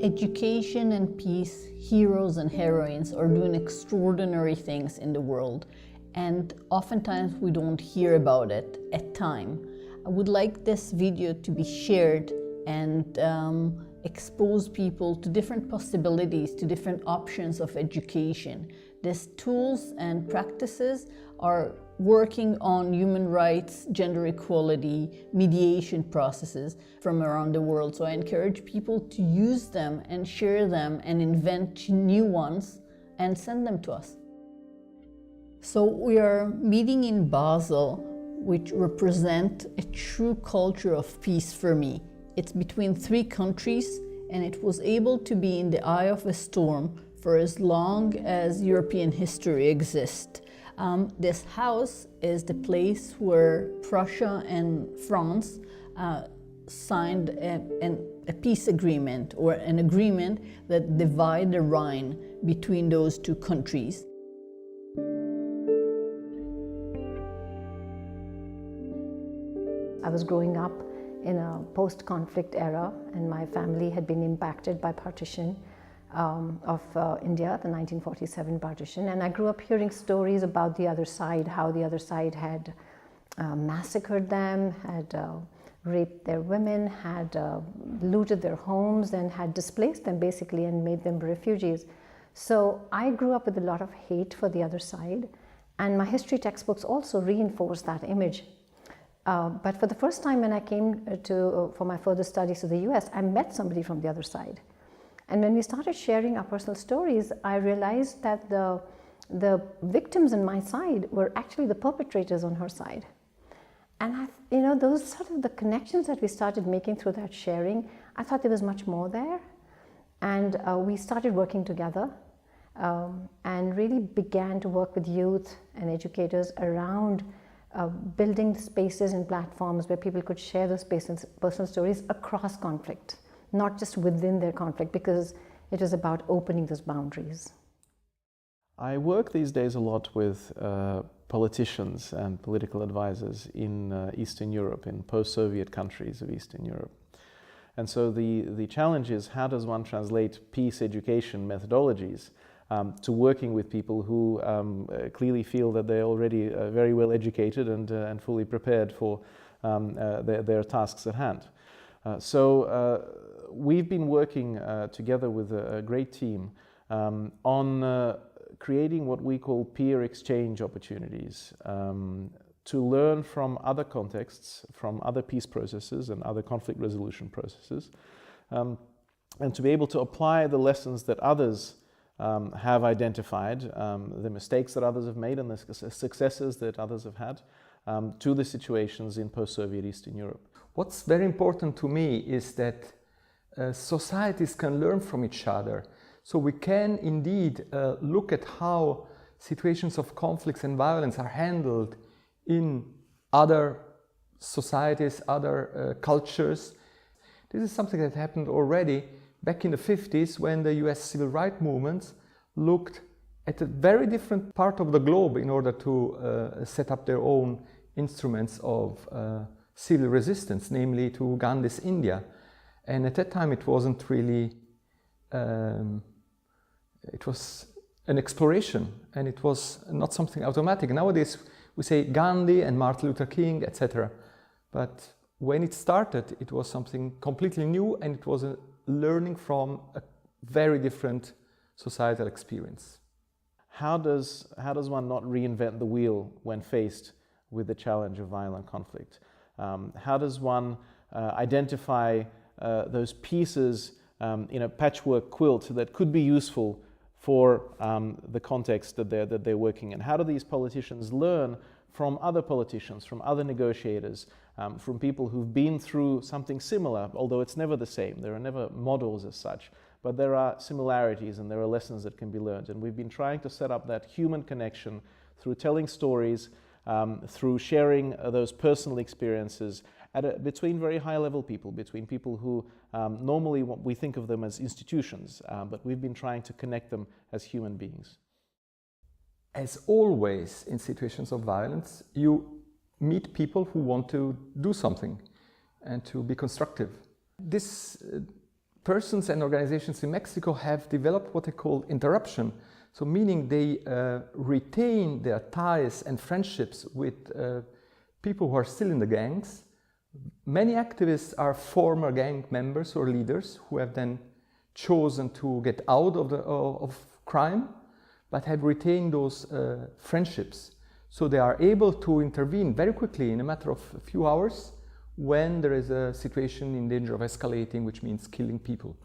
Education and peace, heroes and heroines are doing extraordinary things in the world, and oftentimes we don't hear about it at time. I would like this video to be shared and expose people to different possibilities, to different options of education. These tools and practices are working on human rights, gender equality, mediation processes from around the world. So I encourage people to use them and share them and invent new ones and send them to us. So we are meeting in Basel, which represent a true culture of peace for me. It's between 3 countries, and it was able to be in the eye of a storm for as long as European history exists. This house is the place where Prussia and France signed a peace agreement, or an agreement that divided the Rhine between those 2 countries. I was growing up in a post-conflict era, and my family had been impacted by partition of India, the 1947 partition. And I grew up hearing stories about the other side, how the other side had massacred them, had raped their women, had looted their homes, and had displaced them basically and made them refugees. So I grew up with a lot of hate for the other side, and my history textbooks also reinforced that image. But for the first time when I came for my further studies to the US, I met somebody from the other side. And when we started sharing our personal stories, I realized that the victims on my side were actually the perpetrators on her side. And those sort of the connections that we started making through that sharing, I thought there was much more there. And we started working together and really began to work with youth and educators around building spaces and platforms where people could share those personal stories across conflict, not just within their conflict, because it was about opening those boundaries. I work these days a lot with politicians and political advisors in Eastern Europe, in post-Soviet countries of Eastern Europe. And so the challenge is, how does one translate peace education methodologies to working with people who clearly feel that they're already very well educated and fully prepared for their tasks at hand. So we've been working together with a great team on creating what we call peer exchange opportunities to learn from other contexts, from other peace processes and other conflict resolution processes, and to be able to apply the lessons that others have identified, the mistakes that others have made and the successes that others have had, to the situations in post-Soviet Eastern Europe. What's very important to me is that societies can learn from each other. So we can indeed look at how situations of conflicts and violence are handled in other societies, other cultures. This is something that happened already back in the 50s, when the US civil rights movements looked at a very different part of the globe in order to set up their own instruments of civil resistance, namely to Gandhi's India. And at that time it wasn't really, it was an exploration, and it was not something automatic. Nowadays we say Gandhi and Martin Luther King, etc. But when it started, it was something completely new, and it was a learning from a very different societal experience. How does one not reinvent the wheel when faced with the challenge of violent conflict? How does one identify those pieces in a patchwork quilt that could be useful for the context that they're working in? How do these politicians learn from other politicians, from other negotiators, from people who've been through something similar, although it's never the same. There are never models as such, but there are similarities and there are lessons that can be learned. And we've been trying to set up that human connection through telling stories, through sharing those personal experiences between very high-level people, between people who normally we think of them as institutions, but we've been trying to connect them as human beings. As always in situations of violence, you meet people who want to do something and to be constructive. This persons and organizations in Mexico have developed what they call interruption. So meaning they retain their ties and friendships with people who are still in the gangs. Many activists are former gang members or leaders who have then chosen to get out of crime, but have retained those friendships. So they are able to intervene very quickly in a matter of a few hours when there is a situation in danger of escalating, which means killing people.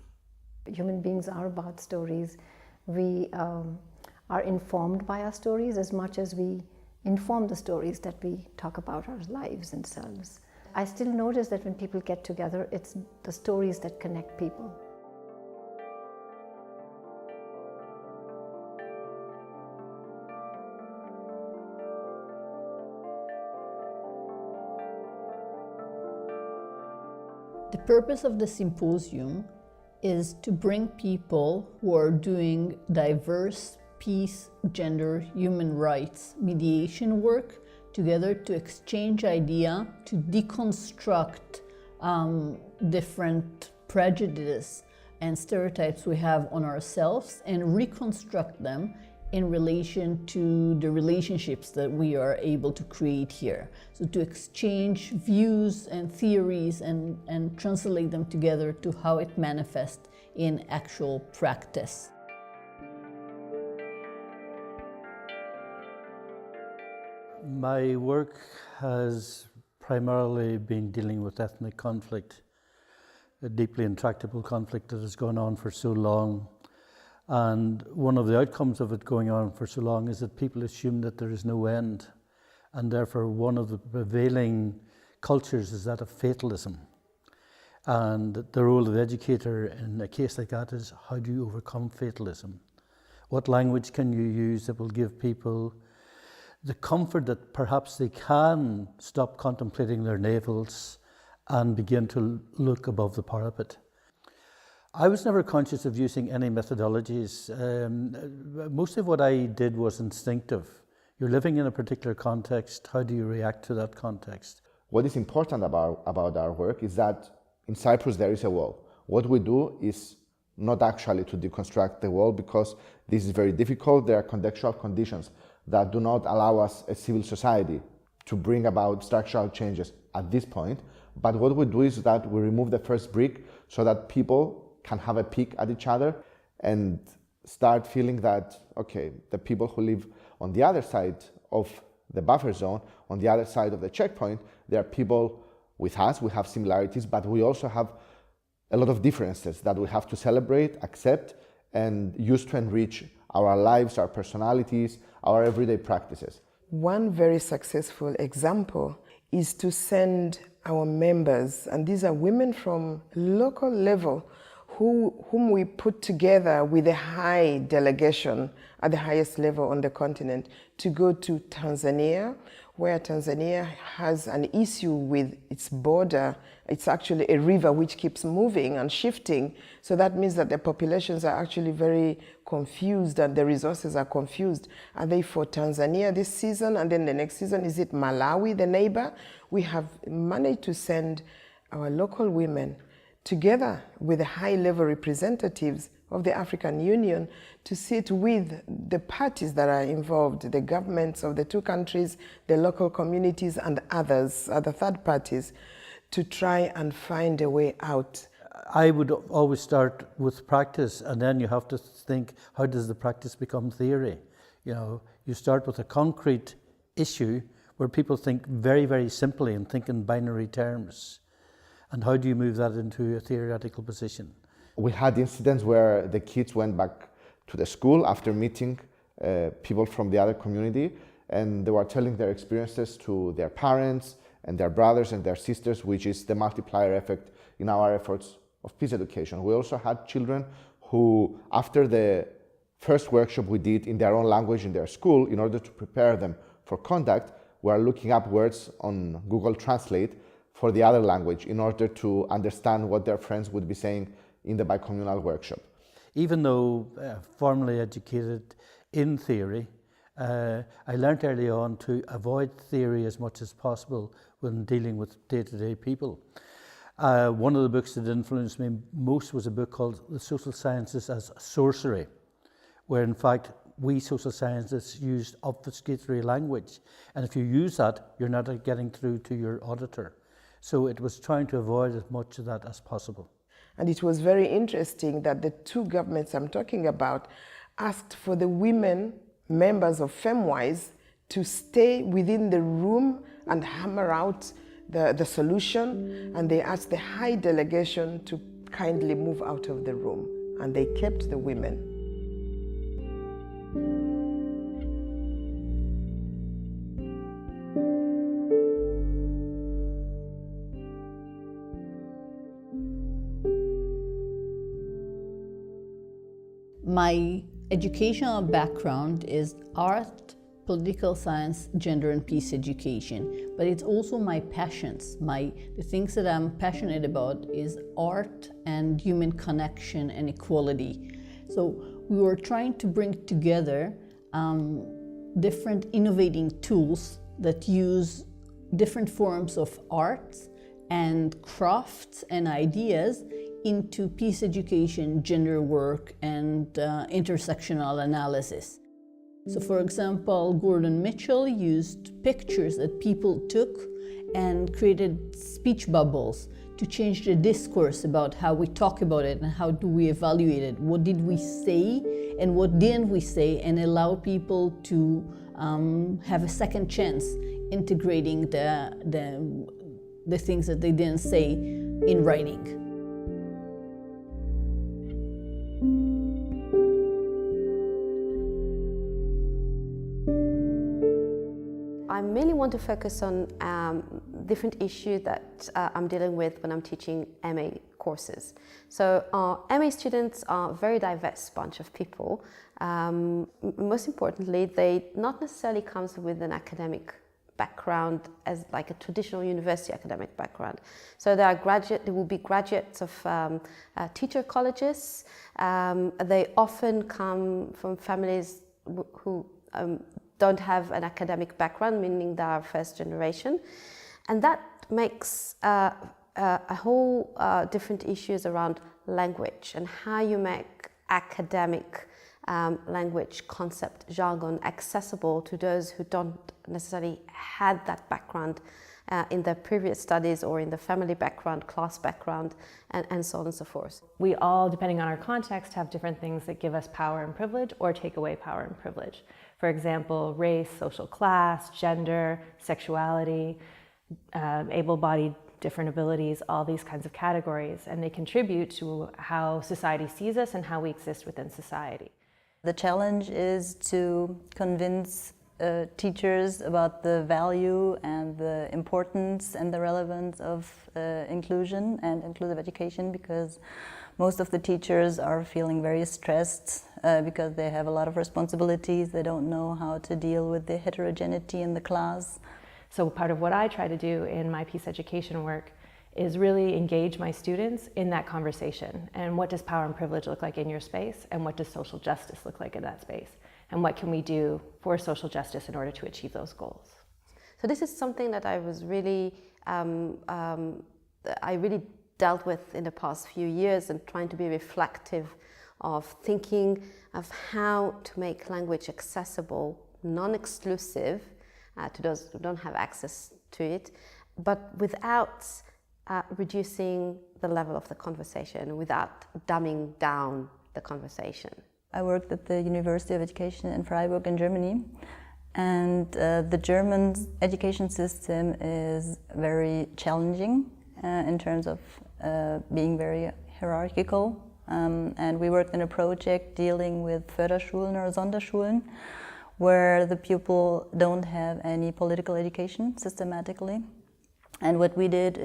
Human beings are about stories. We are informed by our stories as much as we inform the stories that we talk about our lives and selves. I still notice that when people get together, it's the stories that connect people. The purpose of the symposium is to bring people who are doing diverse peace, gender, human rights mediation work together to exchange ideas, to deconstruct different prejudices and stereotypes we have on ourselves and reconstruct them in relation to the relationships that we are able to create here. So to exchange views and theories and translate them together to how it manifests in actual practice. My work has primarily been dealing with ethnic conflict, a deeply intractable conflict that has gone on for so long. And one of the outcomes of it going on for so long is that people assume that there is no end. And therefore, one of the prevailing cultures is that of fatalism. And the role of the educator in a case like that is, how do you overcome fatalism? What language can you use that will give people the comfort that perhaps they can stop contemplating their navels and begin to look above the parapet? I was never conscious of using any methodologies. Most of what I did was instinctive. You're living in a particular context. How do you react to that context? What is important about our work is that in Cyprus there is a wall. What we do is not actually to deconstruct the wall, because this is very difficult. There are contextual conditions that do not allow us as civil society to bring about structural changes at this point. But what we do is that we remove the first brick so that people can have a peek at each other and start feeling that, okay, the people who live on the other side of the buffer zone, on the other side of the checkpoint, they are people with us, we have similarities, but we also have a lot of differences that we have to celebrate, accept, and use to enrich our lives, our personalities, our everyday practices. One very successful example is to send our members, and these are women from local level, whom we put together with a high delegation at the highest level on the continent, to go to Tanzania, where Tanzania has an issue with its border. It's actually a river which keeps moving and shifting. So that means that the populations are actually very confused and the resources are confused. Are they for Tanzania this season? And then the next season, is it Malawi, the neighbor? We have managed to send our local women together with the high-level representatives of the African Union to sit with the parties that are involved, the governments of the two countries, the local communities and others, other third parties, to try and find a way out. I would always start with practice, and then you have to think, how does the practice become theory? You know, you start with a concrete issue where people think very, very simply and think in binary terms. And how do you move that into a theoretical position? We had incidents where the kids went back to the school after meeting people from the other community, and they were telling their experiences to their parents and their brothers and their sisters, which is the multiplier effect in our efforts of peace education. We also had children who, after the first workshop we did in their own language in their school, in order to prepare them for contact, were looking up words on Google Translate for the other language in order to understand what their friends would be saying in the bicommunal workshop. Even though formally educated in theory, I learned early on to avoid theory as much as possible when dealing with day-to-day people. One of the books that influenced me most was a book called The Social Sciences as Sorcery, where in fact we social scientists used obfuscatory language, and if you use that, you're not getting through to your auditor. So it was trying to avoid as much of that as possible. And it was very interesting that the two governments I'm talking about asked for the women members of FemWise to stay within the room and hammer out the solution, and they asked the high delegation to kindly move out of the room, and they kept the women. My educational background is art, political science, gender and peace education, but it's also my passions. The things that I'm passionate about is art and human connection and equality. So we were trying to bring together different innovating tools that use different forms of arts and crafts and ideas into peace education, gender work, and intersectional analysis. So for example, Gordon Mitchell used pictures that people took and created speech bubbles to change the discourse about how we talk about it and how do we evaluate it. What did we say and what didn't we say, and allow people to have a second chance integrating the things that they didn't say in writing. I mainly want to focus on different issues that I'm dealing with when I'm teaching MA courses. So our MA students are a very diverse bunch of people. Most importantly, they not necessarily comes with an academic background as like a traditional university academic background. So they will be graduates of teacher colleges. They often come from families who don't have an academic background, meaning they are first generation. And that makes a whole different issues around language and how you make academic language, concept, jargon accessible to those who don't necessarily had that background in their previous studies or in the family background, class background, and so on and so forth. We all, depending on our context, have different things that give us power and privilege or take away power and privilege. For example, race, social class, gender, sexuality, able-bodied, different abilities, all these kinds of categories, and they contribute to how society sees us and how we exist within society. The challenge is to convince teachers about the value and the importance and the relevance of inclusion and inclusive education, because most of the teachers are feeling very stressed because they have a lot of responsibilities. They don't know how to deal with the heterogeneity in the class. So part of what I try to do in my peace education work is really engage my students in that conversation. And what does power and privilege look like in your space? And what does social justice look like in that space? And what can we do for social justice in order to achieve those goals? So this is something that I was really, I really dealt with in the past few years, and trying to be reflective of thinking of how to make language accessible, non-exclusive to those who don't have access to it, but without reducing the level of the conversation, without dumbing down the conversation. I worked at the University of Education in Freiburg in Germany, and the German education system is very challenging in terms of being very hierarchical, and we worked in a project dealing with Förderschulen or Sonderschulen, where the pupil don't have any political education systematically. And what we did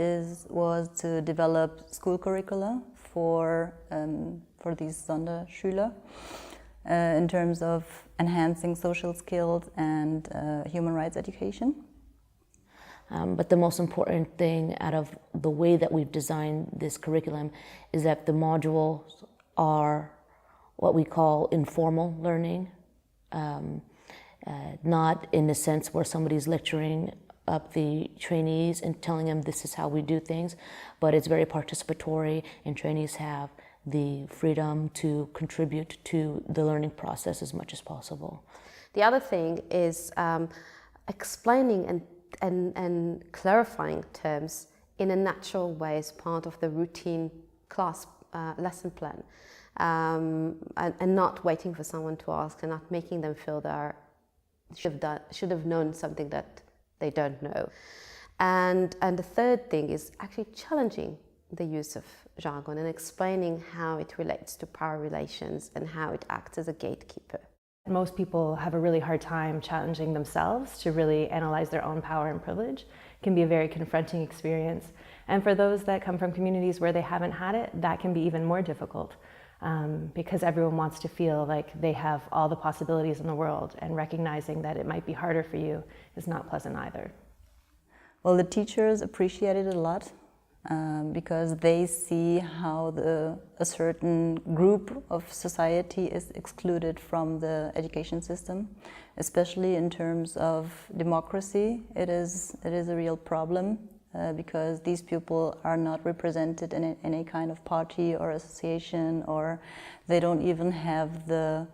was to develop school curricula for these Sonderschüler in terms of enhancing social skills and human rights education. But the most important thing out of the way that we've designed this curriculum is that the modules are what we call informal learning, not in the sense where somebody's lecturing up the trainees and telling them this is how we do things, but it's very participatory, and trainees have the freedom to contribute to the learning process as much as possible. The other thing is explaining and clarifying terms in a natural way as part of the routine class lesson plan, and not waiting for someone to ask and not making them feel they should have known something that they don't know. And the third thing is actually challenging the use of jargon and explaining how it relates to power relations and how it acts as a gatekeeper. Most people have a really hard time challenging themselves to really analyze their own power and privilege. It can be a very confronting experience. And for those that come from communities where they haven't had it, that can be even more difficult, because everyone wants to feel like they have all the possibilities in the world, and recognizing that it might be harder for you is not pleasant either. Well, the teachers appreciated it a lot. Because they see how a certain group of society is excluded from the education system, especially in terms of democracy. It is a real problem because these people are not represented in any kind of party or association, or they don't even have the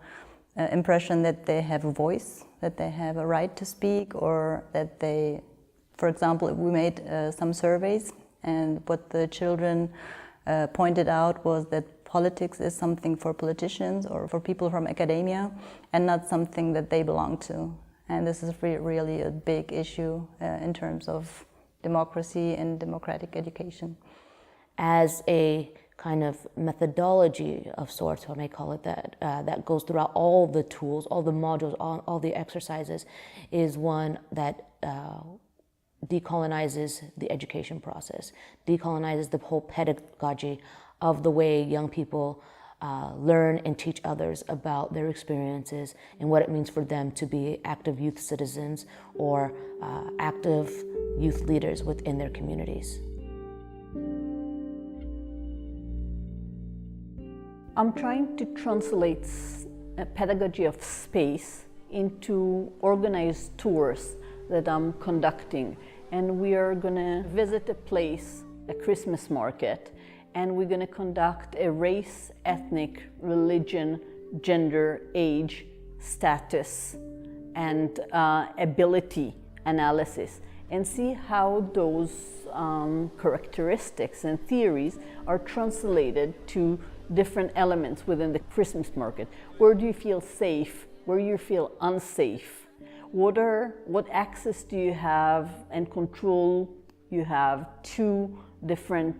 impression that they have a voice, that they have a right to speak, or that they, for example, we made some surveys. And what the children pointed out was that politics is something for politicians or for people from academia, and not something that they belong to. And this is really a big issue in terms of democracy and democratic education. As a kind of methodology of sorts, if I may call it that, that goes throughout all the tools, all the modules, all the exercises, is one that decolonizes the education process, decolonizes the whole pedagogy of the way young people learn and teach others about their experiences and what it means for them to be active youth citizens or active youth leaders within their communities. I'm trying to translate a pedagogy of space into organized tours that I'm conducting, and we are going to visit a place, a Christmas market, and we're going to conduct a race, ethnic, religion, gender, age, status, and ability analysis, and see how those characteristics and theories are translated to different elements within the Christmas market. Where do you feel safe? Where do you feel unsafe? What access do you have and control you have to different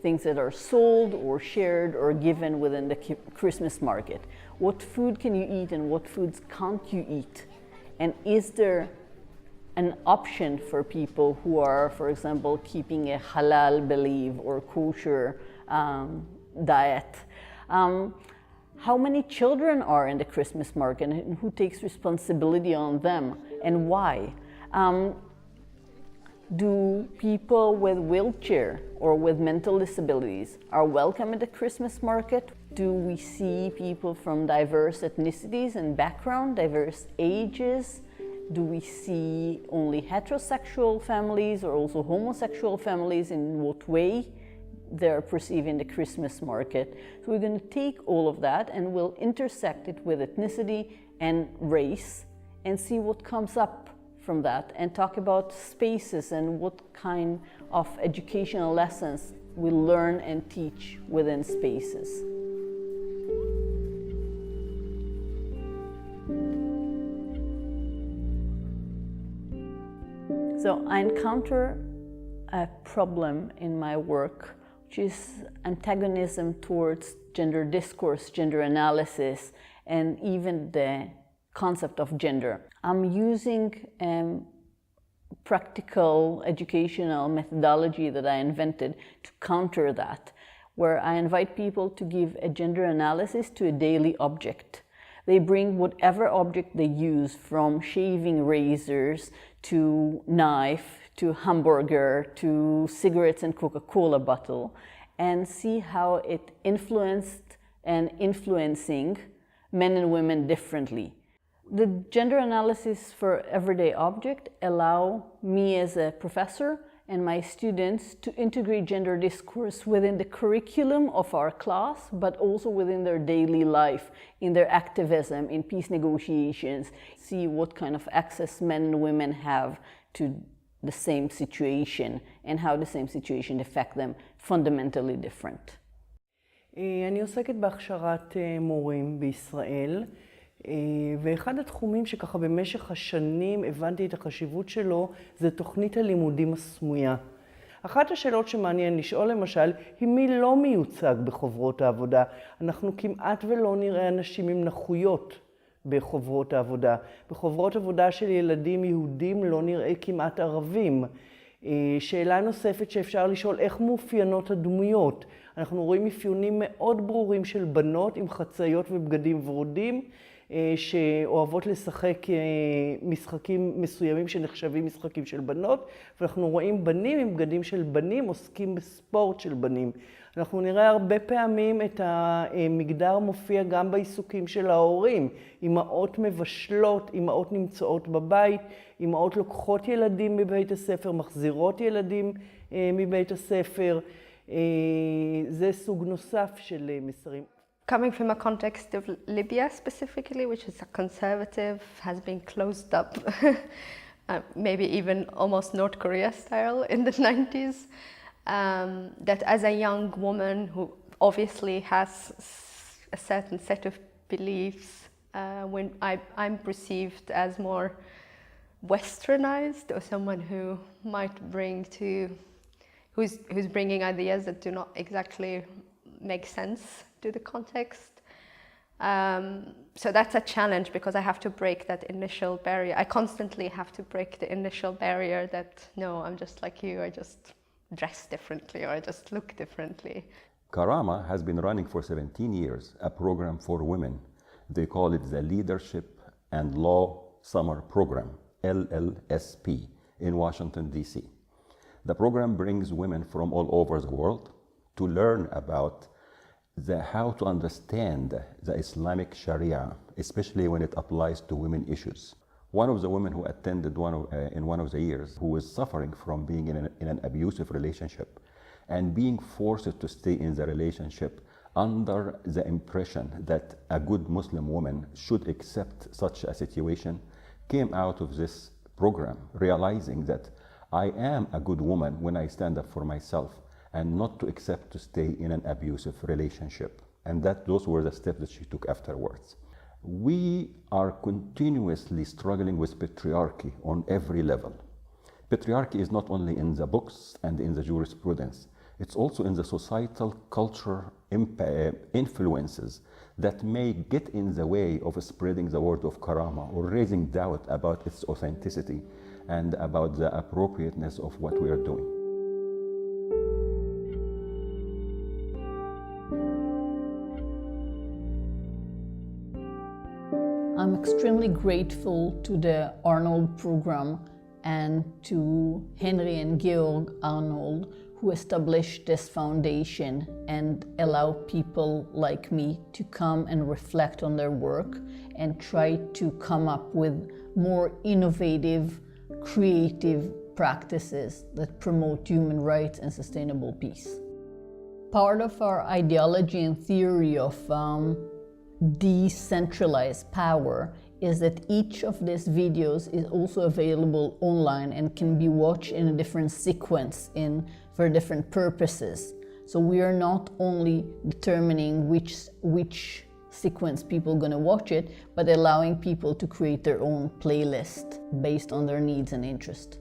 things that are sold or shared or given within the Christmas market? What food can you eat and what foods can't you eat? And is there an option for people who are, for example, keeping a halal belief or kosher diet? How many children are in the Christmas market and who takes responsibility on them and why? Do people with wheelchair or with mental disabilities are welcome at the Christmas market? Do we see people from diverse ethnicities and background, diverse ages? Do we see only heterosexual families or also homosexual families? In what way they're perceiving the Christmas market? So we're going to take all of that and we'll intersect it with ethnicity and race and see what comes up from that, and talk about spaces and what kind of educational lessons we learn and teach within spaces. So I encounter a problem in my work, which is antagonism towards gender discourse, gender analysis, and even the concept of gender. I'm using practical educational methodology that I invented to counter that, where I invite people to give a gender analysis to a daily object. They bring whatever object they use, from shaving razors to knife to hamburger to cigarettes and Coca-Cola bottle, and see how it influenced and influencing men and women differently. The gender analysis for everyday object allow me as a professor and my students to integrate gender discourse within the curriculum of our class, but also within their daily life, in their activism, in peace negotiations, see what kind of access men and women have to the same situation and how the same situation affect them fundamentally different. אני עוסקת בהכשרת מורים בישראל, ואחד התחומים שככה במשך השנים הבנתי את החשיבות שלו זה תוכנית הלימודים הסמויה. אחת השאלות שמעניין לשאול למשל היא מי לא מיוצג בחוברות העבודה. אנחנו כמעט ולא נראה אנשים עם נכויות בחוברות העבודה. בחוברות עבודה של ילדים יהודים לא נראה כמעט ערבים. שאלה נוספת שאפשר לשאול, איך מאופיינות הדמויות? אנחנו רואים אפיונים מאוד ברורים של בנות עם חצאיות ובגדים ורודים, שאוהבות לשחק משחקים מסוימים שנחשבים משחקים של בנות, ואנחנו רואים בנים עם בגדים של בנים עוסקים בספורט של בנים. אנחנו נראה הרבה פעמים את המגדר מופיע גם בעיסוקים של ההורים. אמהות מבשלות, אמהות נמצאות בבית, אמהות לוקחות ילדים מבית הספר, מחזירות ילדים מבית הספר. זה סוג נוסף של מסרים. Coming from a context of Libya specifically, which is a conservative, has been closed up, maybe even almost North Korea style in the 90s, that as a young woman who obviously has a certain set of beliefs, when I'm perceived as more westernized or someone who might bring to, who's bringing ideas that do not exactly make sense to the context. So that's a challenge because I have to break that initial barrier. I constantly have to break the initial barrier that, no, I'm just like you, I just dress differently or I just look differently. Karama has been running for 17 years, a program for women. They call it the Leadership and Law Summer Program, LLSP, in Washington, D.C. The program brings women from all over the world to learn about how to understand the Islamic Sharia, especially when it applies to women issues. One of the women who attended in one of the years, who was suffering from being in an abusive relationship and being forced to stay in the relationship under the impression that a good Muslim woman should accept such a situation, came out of this program realizing that I am a good woman when I stand up for myself and not to accept to stay in an abusive relationship. And those were the steps that she took afterwards. We are continuously struggling with patriarchy on every level. Patriarchy is not only in the books and in the jurisprudence, it's also in the societal culture influences that may get in the way of spreading the word of Karama or raising doubt about its authenticity and about the appropriateness of what we are doing. I'm extremely grateful to the Arnold program and to Henry and Georg Arnold, who established this foundation and allow people like me to come and reflect on their work and try to come up with more innovative, creative practices that promote human rights and sustainable peace. Part of our ideology and theory of decentralized power is that each of these videos is also available online and can be watched in a different sequence for different purposes. So we are not only determining which sequence people are going to watch it, but allowing people to create their own playlist based on their needs and interests.